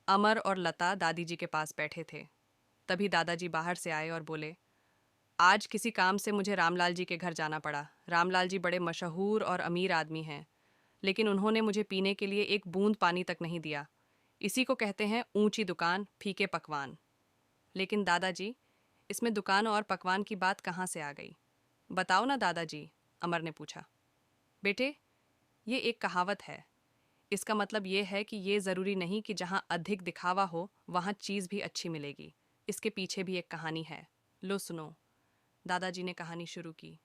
अमर और लता दादी जी के पास बैठे थे। तभी दादाजी बाहर से आए और बोले, आज किसी काम से मुझे रामलाल जी के घर जाना पड़ा। रामलाल जी बड़े मशहूर और अमीर आदमी हैं, लेकिन उन्होंने मुझे पीने के लिए एक बूंद पानी तक नहीं दिया। इसी को कहते हैं ऊंची दुकान, फीके पकवान। लेकिन दादाजी, इसमें दुकान और पकवान की बात कहाँ से आ गई? बताओ ना दादाजी, अमर ने पूछा। बेटे, ये एक कहावत है। इसका मतलब ये है कि ये ज़रूरी नहीं कि जहाँ अधिक दिखावा हो वहाँ चीज़ भी अच्छी मिलेगी। इसके पीछे भी एक कहानी है। लो सुनो। दादाजी ने कहानी शुरू की।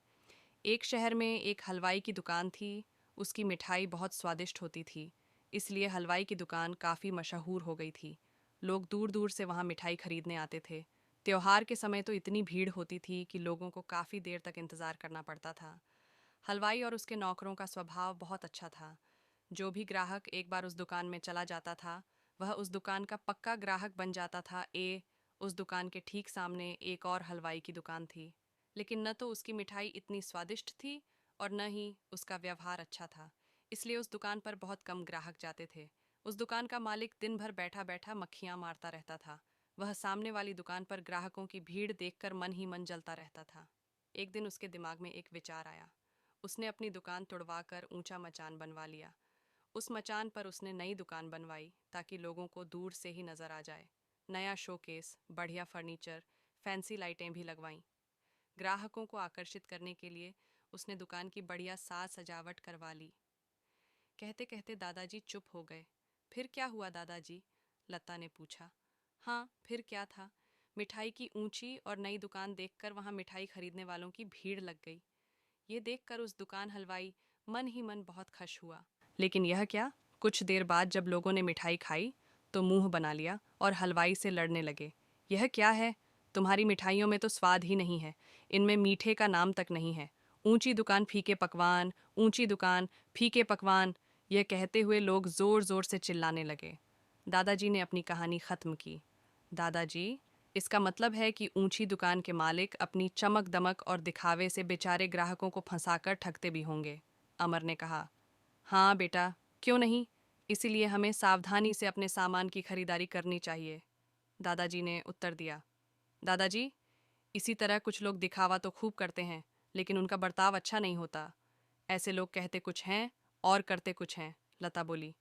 एक शहर में एक हलवाई की दुकान थी। उसकी मिठाई बहुत स्वादिष्ट होती थी, इसलिए हलवाई की दुकान काफ़ी मशहूर हो गई थी। लोग दूर दूर से वहाँ मिठाई खरीदने आते थे। त्योहार के समय तो इतनी भीड़ होती थी कि लोगों को काफ़ी देर तक इंतज़ार करना पड़ता था। हलवाई और उसके नौकरों का स्वभाव बहुत अच्छा था। जो भी ग्राहक एक बार उस दुकान में चला जाता था, वह उस दुकान का पक्का ग्राहक बन जाता था। उस दुकान के ठीक सामने एक और हलवाई की दुकान थी, लेकिन न तो उसकी मिठाई इतनी स्वादिष्ट थी और न ही उसका व्यवहार अच्छा था, इसलिए उस दुकान पर बहुत कम ग्राहक जाते थे। उस दुकान का मालिक दिन भर बैठा बैठा मक्खियाँ मारता रहता था। वह सामने वाली दुकान पर ग्राहकों की भीड़ देखकर मन ही मन जलता रहता था। एक दिन उसके दिमाग में एक विचार आया। उसने अपनी दुकान तुड़वाकर ऊंचा मचान बनवा लिया। उस मचान पर उसने नई दुकान बनवाई ताकि लोगों को दूर से ही नजर आ जाए। नया शोकेस, बढ़िया फर्नीचर, फैंसी लाइटें भी लगवाईं। ग्राहकों को आकर्षित करने के लिए उसने दुकान की बढ़िया साज सजावट करवा ली। कहते कहते दादाजी चुप हो गए। फिर क्या हुआ दादाजी? लता ने पूछा। हाँ, फिर क्या था? मिठाई की ऊंची और नई दुकान देखकर वहां मिठाई खरीदने वालों की भीड़ लग गई। ये देखकर उस दुकान हलवाई मन ही मन बहुत खुश हुआ। लेकिन यह क्या, कुछ देर बाद जब लोगों ने मिठाई खाई तो मुंह बना लिया और हलवाई से लड़ने लगे। यह क्या है? तुम्हारी मिठाइयों में तो स्वाद ही नहीं है। इनमें मीठे का नाम तक नहीं है। ऊंची दुकान फीके पकवान, ऊंची दुकान फीके पकवान, यह कहते हुए लोग जोर जोर से चिल्लाने लगे। दादाजी ने अपनी कहानी खत्म की। दादाजी, इसका मतलब है कि ऊंची दुकान के मालिक अपनी चमक दमक और दिखावे से बेचारे ग्राहकों को फंसाकर ठगते भी होंगे, अमर ने कहा। हाँ बेटा, क्यों नहीं? इसीलिए हमें सावधानी से अपने सामान की खरीदारी करनी चाहिए, दादाजी ने उत्तर दिया। दादाजी, इसी तरह कुछ लोग दिखावा तो खूब करते हैं, लेकिन उनका बर्ताव अच्छा नहीं होता। ऐसे लोग कहते कुछ हैं और करते कुछ हैं, लता बोली।